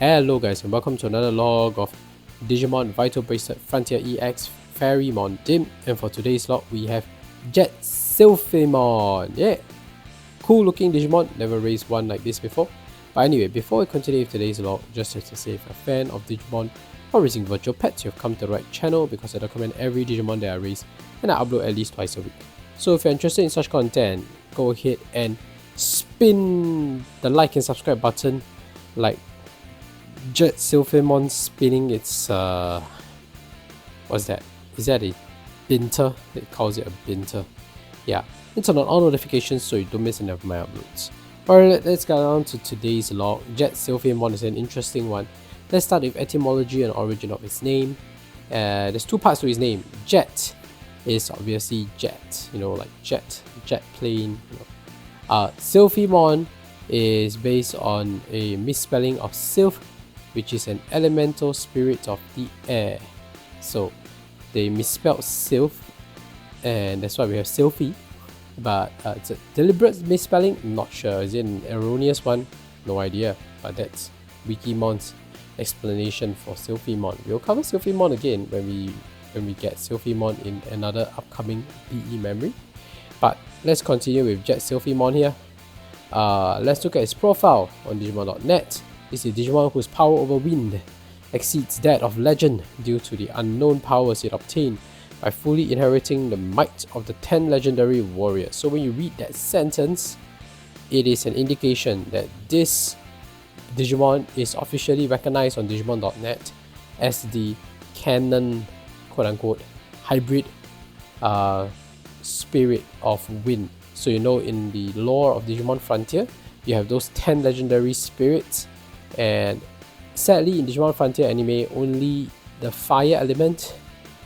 Hello guys and welcome to another log of Digimon Vital Bracelet Frontier EX Fairimon DiM, and for today's log we have JetSilphymon. Yeah, cool looking Digimon, never raised one like this before. But anyway, before we continue with today's log, just to say if you're a fan of Digimon or raising virtual pets, you've come to the right channel because I recommend every Digimon that I raise and I upload at least twice a week. So if you're interested in such content, go ahead and spin the like and subscribe button like JetSilphymon spinning its what's that? Is that a binter? It calls it a binter. Yeah, it's on all notifications so you don't miss any of my uploads. Alright, let's get on to today's log. JetSilphymon is an interesting one. Let's start with etymology and origin of his name. There's two parts to his name. Jet is obviously jet, like jet plane. Silphymon is based on a misspelling of sylph, which is an elemental spirit of the air. So they misspelled sylph, and that's why we have Silphy. But it's a deliberate misspelling, I'm not sure. Is it an erroneous one? No idea. But that's Wikimon's explanation for Silphymon. We'll cover Silphymon again when we get Silphymon in another upcoming PE memory. But let's continue with JetSilphymon here. Let's look at his profile on Digimon.net. It's a Digimon whose power over wind exceeds that of legend due to the unknown powers it obtained by fully inheriting the might of the 10 legendary warriors. So when you read that sentence, it is an indication that this Digimon is officially recognized on Digimon.net as the canon, quote-unquote, hybrid spirit of wind. So in the lore of Digimon Frontier, you have those 10 legendary spirits, and sadly in Digimon Frontier anime, only the fire element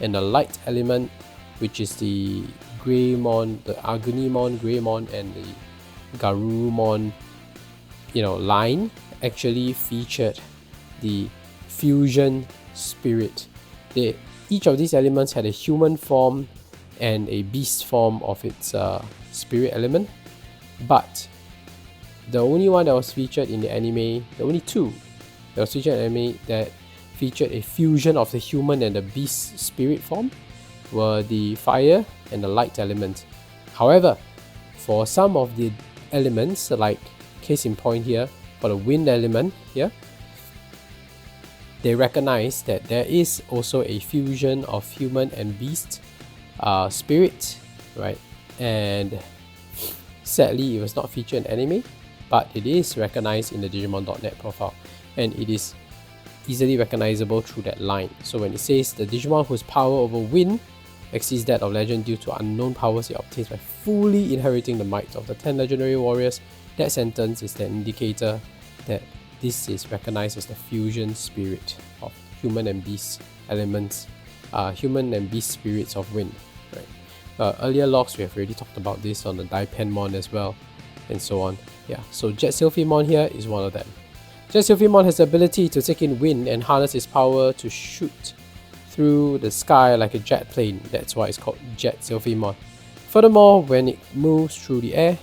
and the light element, which is the Greymon, the Agunimon, Greymon, and the Garurumon, line, actually featured the fusion spirit. Each of these elements had a human form and a beast form of its spirit element, but the only one that was featured in the anime, the only two that was featured in the anime that featured a fusion of the human and the beast spirit form were the fire and the light element. However, for some of the elements, like case in point here, for the wind element here, they recognize that there is also a fusion of human and beast spirit, right? And sadly, it was not featured in anime, but it is recognized in the Digimon.net profile, and it is easily recognizable through that line. So when it says the Digimon whose power over wind exceeds that of legend due to unknown powers it obtains by fully inheriting the might of the 10 legendary warriors, that sentence is the indicator that this is recognized as the fusion spirit of human and beast elements, human and beast spirits of wind. Right. Earlier logs we have already talked about this on the Dipenmon as well, and so on. Yeah, so JetSilphymon here is one of them. JetSilphymon has the ability to take in wind and harness its power to shoot through the sky like a jet plane. That's why it's called JetSilphymon. Furthermore, when it moves through the air,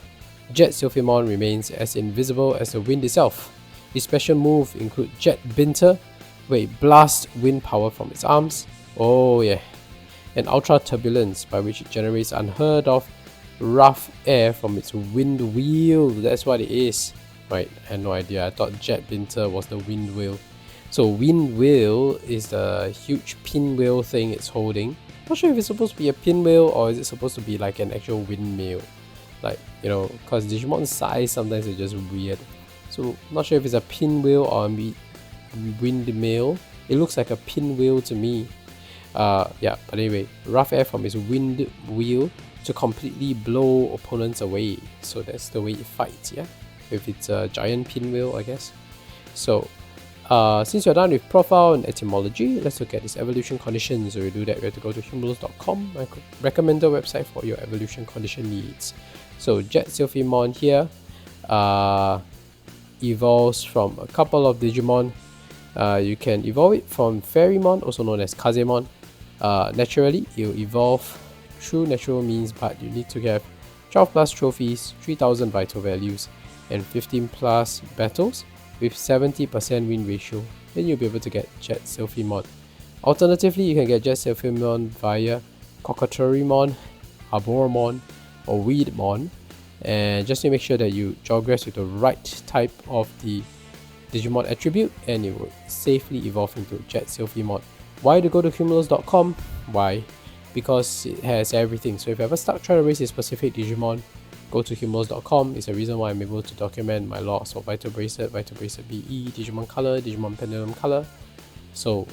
JetSilphymon remains as invisible as the wind itself. Its special moves include Jet Binter, where it blasts wind power from its arms. Oh yeah. And Ultra Turbulence, by which it generates unheard of rough air from its wind wheel. That's what it is. Right, I had no idea. I thought Jet Binter was the wind wheel. So wind wheel is the huge pinwheel thing it's holding. Not sure if it's supposed to be a pinwheel or is it supposed to be like an actual windmill. Like, because Digimon's size sometimes is just weird. So not sure if it's a pinwheel or a windmill. It looks like a pinwheel to me. Yeah, but anyway, rough air from its wind wheel to completely blow opponents away. So that's the way it fights, yeah? If it's a giant pinwheel, I guess. So, since you're done with profile and etymology, let's look at its evolution conditions. So to do that, we have to go to humbles.com, my recommended website for your evolution condition needs. So JetSilphymon here evolves from a couple of Digimon. You can evolve it from Fairimon, also known as Kazemon. Naturally, you'll evolve through natural means, but you need to have 12 plus trophies, 3000 vital values, and 15 plus battles with 70% win ratio, then you'll be able to get JetSilphymon. Alternatively, you can get JetSilphymon via Cockatriumon, Arbormon, or Weedmon, and just to make sure that you progress with the right type of the Digimon attribute, and it will safely evolve into JetSilphymon. Why to go to Cumulus.com? Why? Because it has everything. So if you're ever stuck trying to raise a specific Digimon, go to Cumulus.com. It's a reason why I'm able to document my logs for Vital Bracelet, Vital Bracelet BE, Digimon Color, Digimon Pendulum Color. So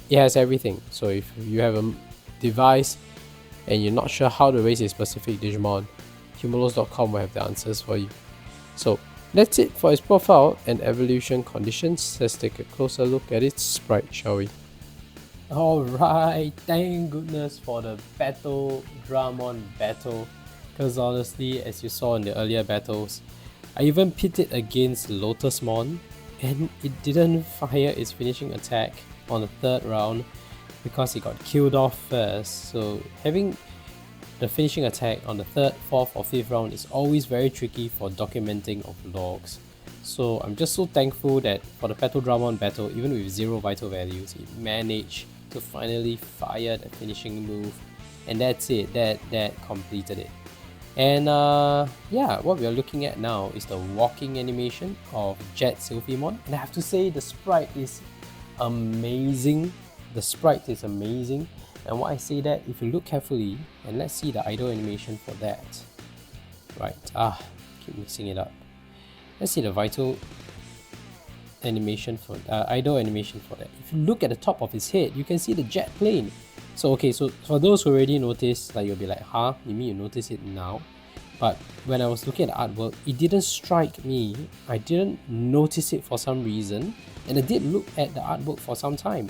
it has everything. So if you have a device and you're not sure how to raise a specific Digimon, Cumulus.com will have the answers for you. So that's it for its profile and evolution conditions. Let's take a closer look at its sprite, shall we? Alright, thank goodness for the Battle Dramon battle, because honestly, as you saw in the earlier battles, I even pit it against Lotusmon and it didn't fire its finishing attack on the third round because it got killed off first. So having the finishing attack on the third, fourth or fifth round is always very tricky for documenting of logs. So I'm just so thankful that for the Battle Dramon battle, even with 0 vital values, it managed to finally fire the finishing move, and that's it, that completed it. And yeah, what we are looking at now is the walking animation of JetSilphymon, and I have to say the sprite is amazing. The sprite is amazing, and why I say that, if you look carefully, and let's see the idle animation for that. Right, keep mixing it up. Let's see the vital animation for idle animation for that. If you look at the top of his head, you can see the jet plane. So okay, so for those who already noticed, like you'll be like, huh, you mean you notice it now? But when I was looking at the artwork, it didn't strike me. I didn't notice it for some reason, and I did look at the artwork for some time,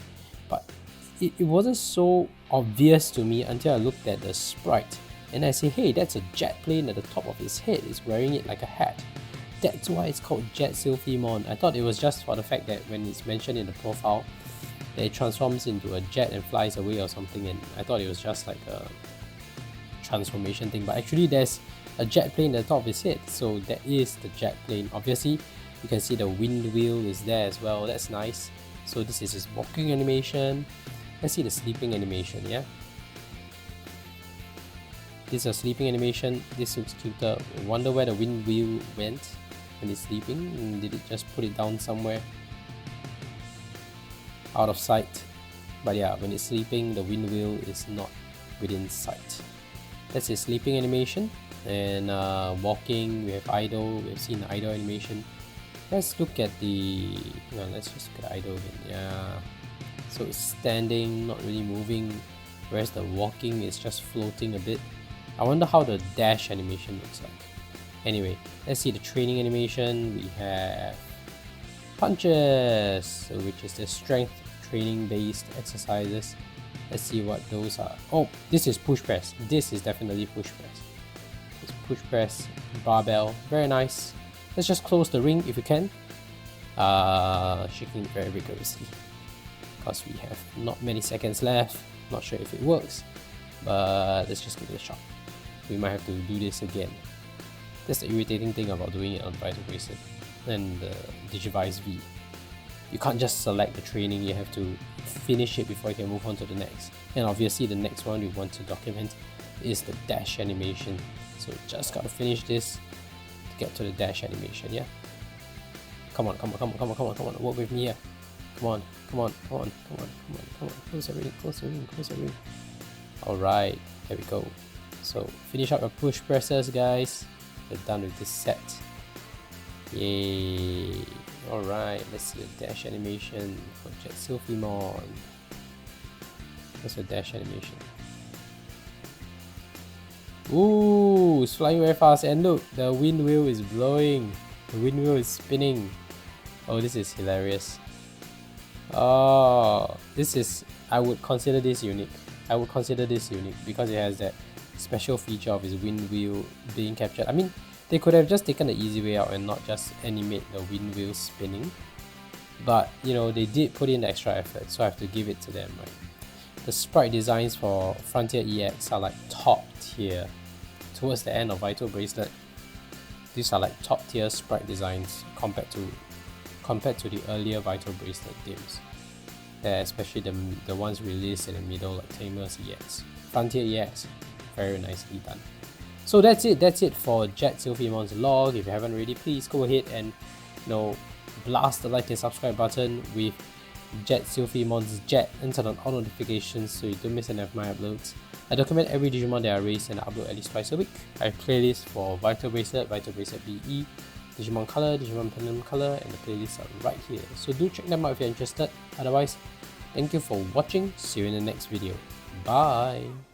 but it wasn't so obvious to me until I looked at the sprite and I say, hey, that's a jet plane at the top of his head. It's wearing it like a hat. That's why it's called JetSilphymon. I thought it was just for the fact that when it's mentioned in the profile, that it transforms into a jet and flies away or something, and I thought it was just like a transformation thing, but actually there's a jet plane at the top of his head, so that is the jet plane. Obviously, you can see the wind wheel is there as well. That's nice. So this is his walking animation. Let's see the sleeping animation, yeah? This is a sleeping animation. This looks cuter. I wonder where the wind wheel went when it's sleeping. Did it just put it down somewhere out of sight? But yeah, when it's sleeping, the wind wheel is not within sight. That's his sleeping animation. And walking, we have idle. We have seen the idle animation. Let's look at the... well, let's just look at the idle again. Yeah. So it's standing, not really moving, whereas the walking is just floating a bit. I wonder how the dash animation looks like. Anyway, let's see the training animation. We have punches, which is the strength training based exercises. Let's see what those are. Oh, this is push press. This is definitely push press. It's push press, barbell, very nice. Let's just close the ring if you can. Shaking very vigorously because we have not many seconds left. Not sure if it works, but let's just give it a shot. We might have to do this again. That's the irritating thing about doing it on Vital Bracelet and the Digivice V. You can't just select the training, you have to finish it before you can move on to the next. And obviously the next one we want to document is the dash animation. So just gotta finish this to get to the dash animation, yeah? Come on, work with me here. Come on, close the ring. Alright, there we go. So finish up your push presses, guys. We're done with this set. Yay! Alright, let's see the dash animation for JetSilphymon. What's the dash animation? Ooh, it's flying very fast, and look, the wind wheel is blowing. The wind wheel is spinning. Oh, this is hilarious. Oh, this is... I would consider this unique. Because it has that special feature of his wind wheel being captured. I mean, they could have just taken the easy way out and not just animate the wind wheel spinning. But, you know, they did put in the extra effort, so I have to give it to them, right? The sprite designs for Frontier EX are like top tier. Towards the end of Vital Bracelet, these are like top tier sprite designs compared to compared to the earlier Vital Bracelet DIMs, especially the ones released in the middle, like Tamers EX, Frontier EX, very nicely done. So that's it for JetSilphymon's log. If you haven't already, please go ahead and blast the like and subscribe button with JetSilphymon's Jet and turn on all notifications so you don't miss any of my uploads. I document every Digimon that I race and I upload at least twice a week. I have playlists for Vital Bracelet, Vital Bracelet BE, Digimon Color, Digimon Platinum Color, and the playlists are right here. So do check them out if you're interested. Otherwise, thank you for watching. See you in the next video. Bye!